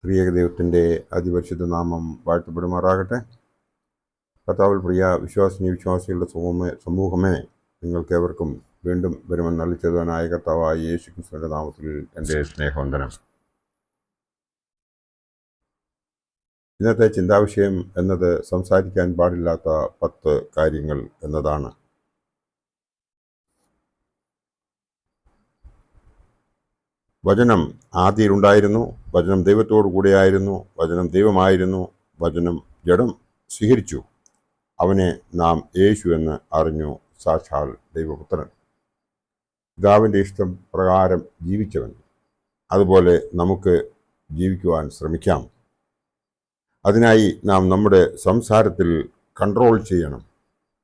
ത്രിയേക ദൈവത്തിൻ്റെ അതിപരിശുദ്ധ നാമം വാഴ്ത്തപ്പെടുമാറാകട്ടെ. കർത്താവിൽ പ്രിയ വിശ്വാസികളുടെ സമൂഹമേ, നിങ്ങൾക്കേവർക്കും വീണ്ടും വരുമെന്ന് അരുളിച്ചെയ്തവനായ കർത്താവായ യേശു ക്രിസ്തുവിൻ്റെ നാമത്തിൽ എൻ്റെ സ്നേഹവന്ദനം. ഇന്നത്തെ ചിന്താവിഷയം എന്നത് സംസാരിക്കാൻ പാടില്ലാത്ത 10 കാര്യങ്ങൾ എന്നതാണ്. വചനം ആദിയിലുണ്ടായിരുന്നു, വചനം ദൈവത്തോടു കൂടെയായിരുന്നു, വചനം ദൈവമായിരുന്നു, വചനം ജഡം സ്വീകരിച്ചു, അവനെ നാം യേശു എന്ന് അറിഞ്ഞു, സാക്ഷാൽ ദൈവപുത്രൻ, പിതാവിൻ്റെ ഇഷ്ടം പ്രകാരം ജീവിച്ചവൻ. അതുപോലെ നമുക്ക് ജീവിക്കുവാൻ ശ്രമിക്കാം. അതിനായി നാം നമ്മുടെ സംസാരത്തിൽ കൺട്രോൾ ചെയ്യണം.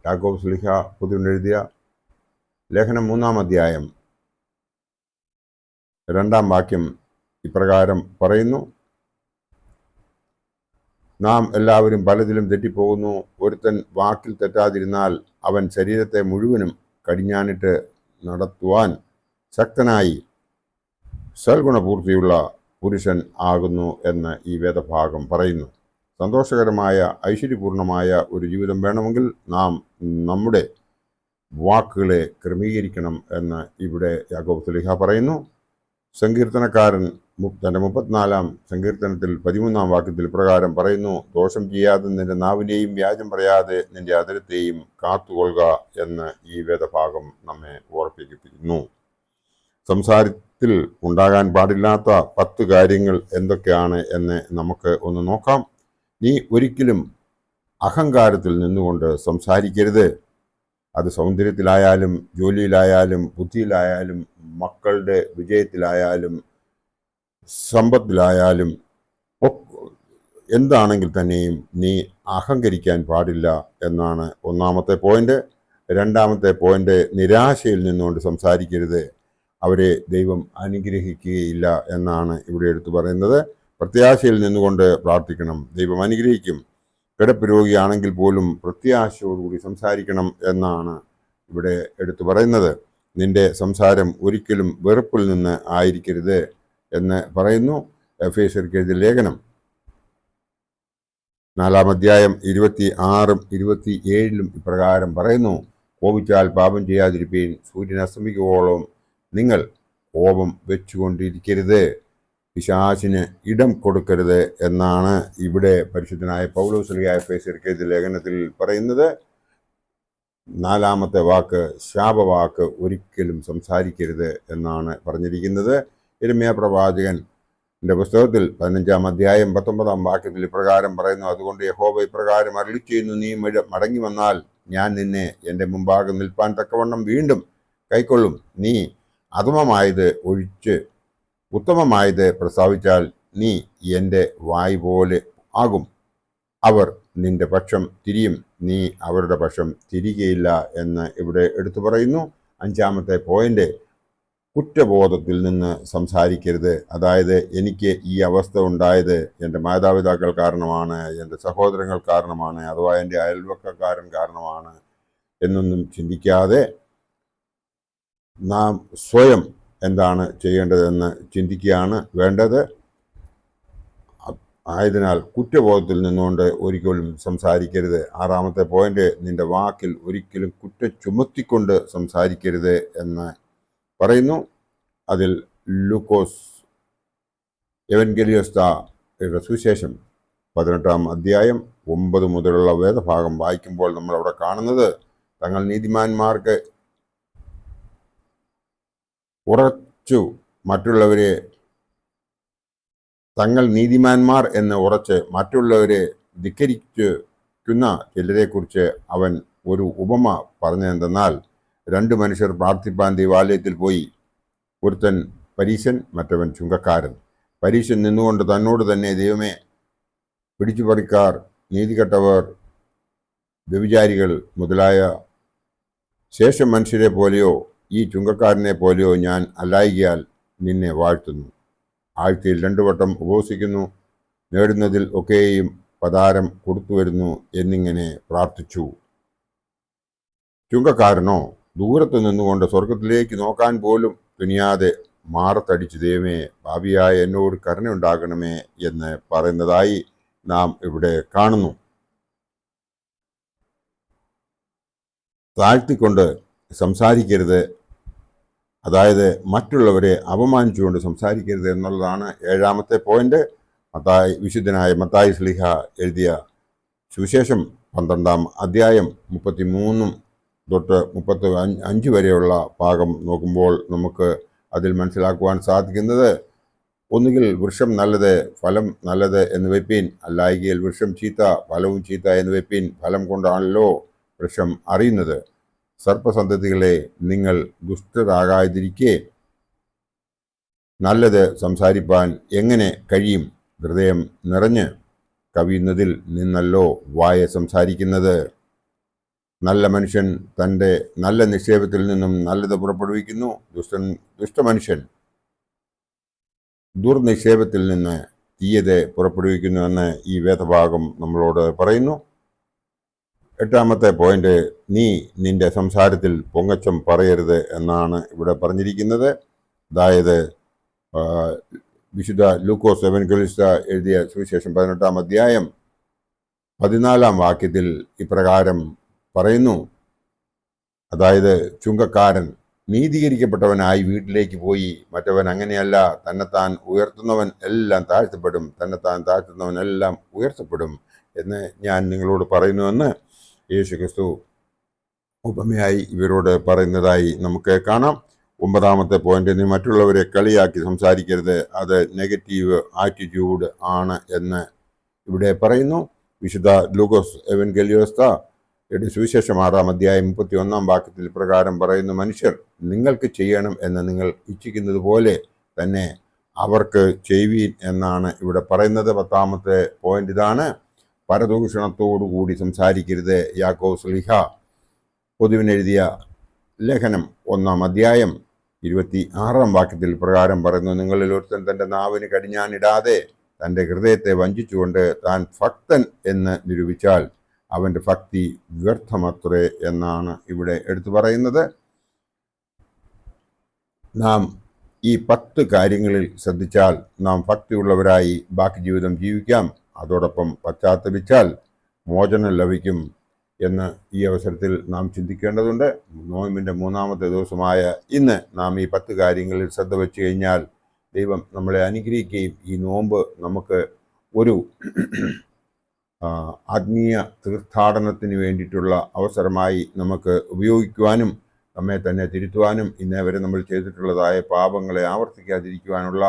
യാക്കോബ് ശ്ലീഹ പുതുവിനെഴുതിയ ലേഖനം 3-ാം അധ്യായം 2-ാം വാക്യം ഇപ്രകാരം പറയുന്നു: നാം എല്ലാവരും പലതിലും തെറ്റിപ്പോകുന്നു. ഒരുത്തൻ വാക്കിൽ തെറ്റാതിരുന്നാൽ അവൻ ശരീരത്തെ മുഴുവനും കടിഞ്ഞാണിട്ട് നടത്തുവാൻ ശക്തനായി സൽഗുണപൂർത്തിയുള്ള പുരുഷൻ ആകുന്നു എന്ന് ഈ വേദഭാഗം പറയുന്നു. സന്തോഷകരമായ ഐശ്വര്യപൂർണമായ ഒരു ജീവിതം വേണമെങ്കിൽ നാം നമ്മുടെ വാക്കുകളെ ക്രമീകരിക്കണം എന്ന് ഇവിടെ യാക്കോബ് ശ്ലീഹ പറയുന്നു. സങ്കീർത്തനക്കാരൻ തൻ്റെ 34-ാം സങ്കീർത്തനത്തിൽ 13-ാം വാക്യത്തിൽ പ്രകാരം പറയുന്നു: ദോഷം ചെയ്യാതെ നിന്റെ നാവിനെയും വ്യാജം പറയാതെ നിന്റെ അധരത്തെയും കാത്തുകൊള്ളുക എന്ന് ഈ വേദഭാഗം നമ്മെ ഓർപ്പിക്കുന്നു. സംസാരത്തിൽ ഉണ്ടാകാൻ പാടില്ലാത്ത 10 കാര്യങ്ങൾ എന്തൊക്കെയാണ് എന്ന് നമുക്ക് ഒന്ന് നോക്കാം. നീ ഒരിക്കലും അഹങ്കാരത്തിൽ നിന്നുകൊണ്ട് സംസാരിക്കരുത്. അത് സൗന്ദര്യത്തിലായാലും, ജോലിയിലായാലും, ബുദ്ധിയിലായാലും, മക്കളുടെ വിജയത്തിലായാലും, സമ്പത്തിലായാലും, എന്താണെങ്കിൽ തന്നെയും നീ അഹങ്കരിക്കാൻ പാടില്ല എന്നാണ് 1-ാമത്തെ പോയിന്റ്. 2-ാമത്തെ പോയിന്റ്, നിരാശയിൽ നിന്നുകൊണ്ട് സംസാരിക്കരുത്. അവരെ ദൈവം അനുഗ്രഹിക്കുകയില്ല എന്നാണ് ഇവിടെ എടുത്തു പറയുന്നത്. പ്രത്യാശയിൽ നിന്നുകൊണ്ട് പ്രാർത്ഥിക്കണം, ദൈവം അനുഗ്രഹിക്കും. കിടപ്പ് രോഗിയാണെങ്കിൽ പോലും പ്രത്യാശയോടുകൂടി സംസാരിക്കണം എന്നാണ് ഇവിടെ എടുത്തു പറയുന്നത്. നിന്റെ സംസാരം ഒരിക്കലും വെറുപ്പിൽ നിന്ന് ആയിരിക്കരുത് എന്ന് പറയുന്നു. എഫേസ്യർക്ക് എഴുതിയ ലേഖനം 4-ാം അധ്യായം 26-ഉം 27-ലും ഇപ്രകാരം പറയുന്നു: കോപിച്ചാൽ പാപം ചെയ്യാതിരിപ്പീൻ, സൂര്യൻ അസ്തമിക്കുവോളം നിങ്ങൾ കോപം വെച്ചുകൊണ്ടിരിക്കരുത്, പിശാചിന് ഇടം കൊടുക്കരുത് എന്നാണ് ഇവിടെ പരിശുദ്ധനായ പൗലോസ് ശ്ലീഹ എഫേസ്യർക്ക് എഴുതിയ ലേഖനത്തിൽ പറയുന്നത്. 4-ാമത്തെ വാക്ക്, ശാപവാക്ക് ഒരിക്കലും സംസാരിക്കരുത് എന്നാണ് പറഞ്ഞിരിക്കുന്നത്. യിരെമ്യാ പ്രവാചകന്റെ പുസ്തകത്തിൽ 15-ാം അധ്യായം 19-ാം വാക്യത്തിൽ ഇപ്രകാരം പറയുന്നു: അതുകൊണ്ട് യഹോവ ഇപ്രകാരം അരുളിച്ചെയ്യുന്നു, നീ മടങ്ങി വന്നാൽ ഞാൻ നിന്നെ എൻ്റെ മുമ്പാകെ നിൽപ്പാൻ തക്കവണ്ണം വീണ്ടും കൈക്കൊള്ളും. നീ അധമമായത് ഒഴിച്ച് ഉത്തമമായത് പ്രസ്താവിച്ചാൽ നീ എൻ്റെ വായ് പോലെ ആകും. അവർ നിന്റെ പക്ഷം തിരിയും, നീ അവരുടെ പക്ഷം തിരികയില്ല എന്ന് ഇവിടെ എടുത്തു പറയുന്നു. 5-ാമത്തെ പോയിന്റ്, കുറ്റബോധത്തിൽ നിന്ന് സംസാരിക്കരുത്. അതായത്, എനിക്ക് ഈ അവസ്ഥ ഉണ്ടായത് എൻ്റെ മാതാപിതാക്കൾ കാരണമാണ്, എൻ്റെ സഹോദരങ്ങൾ കാരണമാണ്, അഥവാ എൻ്റെ അയൽവക്കക്കാരൻ കാരണമാണ് എന്നൊന്നും ചിന്തിക്കാതെ നാം സ്വയം എന്താണ് ചെയ്യേണ്ടതെന്ന് ചിന്തിക്കുകയാണ് വേണ്ടത്. ആയതിനാൽ കുറ്റബോധത്തിൽ നിന്നുകൊണ്ട് ഒരിക്കലും സംസാരിക്കരുത്. 6-ാമത്തെ പോയിന്റ്, നിന്റെ വാക്കിൽ ഒരിക്കലും കുറ്റം ചുമത്തിക്കൊണ്ട് സംസാരിക്കരുത് എന്ന് പറയുന്നു. അതിൽ ലൂക്കോസ് എവൻഗേലിയോസ്യുടെ സുവിശേഷം 18-ാം അധ്യായം 9 മുതലുള്ള വേദഭാഗം വായിക്കുമ്പോൾ നമ്മളവിടെ കാണുന്നത്, തങ്ങൾ നീതിമാന്മാർക്ക് ഉറച്ചു മറ്റുള്ളവരെ തങ്ങൾ നീതിമാന്മാർ എന്ന് ഉറച്ച് മറ്റുള്ളവരെ ധിക്കരിക്കുന്ന ചിലരെക്കുറിച്ച് അവൻ ഒരു ഉപമ പറഞ്ഞതെന്തെന്നാൽ, 2 മനുഷ്യർ പ്രാർത്ഥിപ്പാൻ ദൈവാലയത്തിൽ പോയി. ഒരുത്തൻ പരീശൻ, മറ്റവൻ ചുങ്കക്കാരൻ. പരീശൻ നിന്നുകൊണ്ട് തന്നോട് തന്നെ, ദൈവമേ, പിടിച്ചുപറിക്കാർ, നീതികെട്ടവർ, വ്യഭിചാരികൾ മുതലായ ശേഷം മനുഷ്യരെ പോലെയോ ഈ ചുങ്കക്കാരനെ പോലെയോ ഞാൻ അല്ലായികയാൽ നിന്നെ വാഴ്ത്തുന്നു. ആഴ്ചയിൽ 2 വട്ടം ഉപവസിക്കുന്നു, നേടുന്നതിൽ ഒക്കെയും പതാരം കൊടുത്തു വരുന്നു എന്നിങ്ങനെ പ്രാർത്ഥിച്ചു. ചുങ്കക്കാരനോ ദൂരത്ത് നിന്നുകൊണ്ട് സ്വർഗത്തിലേക്ക് നോക്കാൻ പോലും തുനിയാതെ മാറത്തടിച്ചു, ദൈവമേ പാപിയായ എന്നോട് കരുണയുണ്ടാകണമേ എന്ന് പറയുന്നതായി നാം ഇവിടെ കാണുന്നു. താഴ്ത്തിക്കൊണ്ട് സംസാരിക്കരുത്, അതായത് മറ്റുള്ളവരെ അപമാനിച്ചുകൊണ്ട് സംസാരിക്കരുത് എന്നുള്ളതാണ് 7ാമത്തെ പോയിന്റ്. വിശുദ്ധനായ മത്തായി ശ്ലീഹ എഴുതിയ സുവിശേഷം 12-ാം അധ്യായം 33 തൊട്ട് 35 വരെയുള്ള ഭാഗം നോക്കുമ്പോൾ നമുക്ക് അതിൽ മനസ്സിലാക്കുവാൻ സാധിക്കുന്നത്, ഒന്നുകിൽ വൃക്ഷം നല്ലത് ഫലം നല്ലത് എന്ന് വെപ്പീൻ, അല്ലായെങ്കിൽ വൃക്ഷം ചീത്ത ഫലവും ചീത്ത എന്ന് വെപ്പീൻ. ഫലം കൊണ്ടാണല്ലോ വൃക്ഷം അറിയുന്നത്. സർപ്പസന്തതികളെ, നിങ്ങൾ ദുഷ്ടരാകാതിരിക്കെ നല്ലത് സംസാരിപ്പാൻ എങ്ങനെ കഴിയും? ഹൃദയം നിറഞ്ഞ് കവിയുന്നതിൽ നിന്നല്ലോ വായ സംസാരിക്കുന്നത്. നല്ല മനുഷ്യൻ തൻ്റെ നല്ല നിക്ഷേപത്തിൽ നിന്നും നല്ലത് പുറപ്പെടുവിക്കുന്നു. ദുഷ്ടമനുഷ്യൻ ദുർനിക്ഷേപത്തിൽ നിന്ന് തീയതെ പുറപ്പെടുവിക്കുന്നു എന്ന് ഈ വേദഭാഗം നമ്മളോട് പറയുന്നു. 8ാമത്തെ പോയിന്റ്, നീ നിന്റെ സംസാരത്തിൽ പൊങ്ങച്ചം പറയരുത് എന്നാണ് ഇവിടെ പറഞ്ഞിരിക്കുന്നത്. അതായത് വിശുദ്ധ ലൂക്കോസ് എവൻഗലിസ്റ്റ് എഴുതിയ സുവിശേഷം 18-ാം അധ്യായം 14-ാം വാക്യത്തിൽ ഇപ്രകാരം പറയുന്നു. അതായത് ചുങ്കക്കാരൻ നീതീകരിക്കപ്പെട്ടവനായി വീട്ടിലേക്ക് പോയി, മറ്റവൻ അങ്ങനെയല്ല, തന്നെത്താൻ ഉയർത്തുന്നവൻ എല്ലാം താഴ്ത്തപ്പെടും, തന്നെത്താൻ താഴ്ത്തുന്നവൻ എല്ലാം ഉയർത്തപ്പെടും എന്ന് ഞാൻ നിങ്ങളോട് പറയുന്നുവെന്ന് യേശുക്രിസ്തു ഉപമയായി ഇവരോട് പറയുന്നതായി നമുക്ക് കാണാം. 9ാമത്തെ പോയിന്റ്, നീ മറ്റുള്ളവരെ കളിയാക്കി സംസാരിക്കരുത്, അത് നെഗറ്റീവ് ആറ്റിറ്റ്യൂഡ് ആണ് എന്ന് ഇവിടെ പറയുന്നു. വിശുദ്ധ ലൂക്കോസ് എവൻഗലിയോസ്തയുടെ സുവിശേഷം 6-ാം അധ്യായം 31-ാം വാക്യത്തിൽ പ്രകാരം പറയുന്നു, മനുഷ്യർ നിങ്ങൾക്ക് ചെയ്യണം എന്ന് നിങ്ങൾ ഇച്ഛിക്കുന്നത് പോലെ തന്നെ അവർക്ക് ചെയ്യുവീൻ എന്നാണ് ഇവിടെ പറയുന്നത്. 10ാമത്തെ പോയിന്റ് ഇതാണ്, പരദൂഷണത്തോടുകൂടി സംസാരിക്കരുത്. യാക്കോബ് ശ്ലീഹ പൊതുവിനെഴുതിയ ലേഖനം 1-ാം അധ്യായം 26-ാം വാക്യത്തിൽ പ്രകാരം പറയുന്നു, നിങ്ങളിൽ ഒരുത്തൻ തൻ്റെ നാവിന് കടിഞ്ഞാണിടാതെ തൻ്റെ ഹൃദയത്തെ വഞ്ചിച്ചുകൊണ്ട് താൻ ഭക്തൻ എന്ന് നിരൂപിച്ചാൽ അവൻ്റെ ഭക്തി വ്യർത്ഥമത്രേ എന്നാണ് ഇവിടെ എടുത്തു പറയുന്നത്. നാം ഈ 10 കാര്യങ്ങളിൽ ശ്രദ്ധിച്ചാൽ നാം ഭക്തിയുള്ളവരായി ബാക്കി ജീവിതം ജീവിക്കാം. അതോടൊപ്പം പശ്ചാത്തപിച്ചാൽ മോചനം ലഭിക്കും എന്ന് ഈ അവസരത്തിൽ നാം ചിന്തിക്കേണ്ടതുണ്ട്. നോയമ്പിൻ്റെ 3ാമത്തെ ദിവസമായ ഇന്ന് നാം ഈ 10 കാര്യങ്ങളിൽ ശ്രദ്ധ വെച്ച് കഴിഞ്ഞാൽ ദൈവം നമ്മളെ അനുഗ്രഹിക്കുകയും ഈ നോമ്പ് നമുക്ക് ഒരു ആത്മീയ തീർത്ഥാടനത്തിന് വേണ്ടിയിട്ടുള്ള അവസരമായി നമുക്ക് ഉപയോഗിക്കുവാനും നമ്മെ തന്നെ തിരുത്തുവാനും ഇന്നേ വരെ നമ്മൾ ചെയ്തിട്ടുള്ളതായ പാപങ്ങളെ ആവർത്തിക്കാതിരിക്കുവാനുള്ള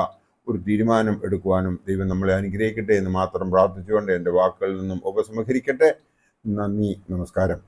ഒരു തീരുമാനം എടുക്കുവാനും ദൈവം നമ്മളെ അനുഗ്രഹിക്കട്ടെ എന്ന് മാത്രം പ്രാർത്ഥിച്ചുകൊണ്ട് എൻ്റെ വാക്കുകളിൽ നിന്നും ഉപസംഹരിക്കട്ടെ. നന്ദി, നമസ്കാരം.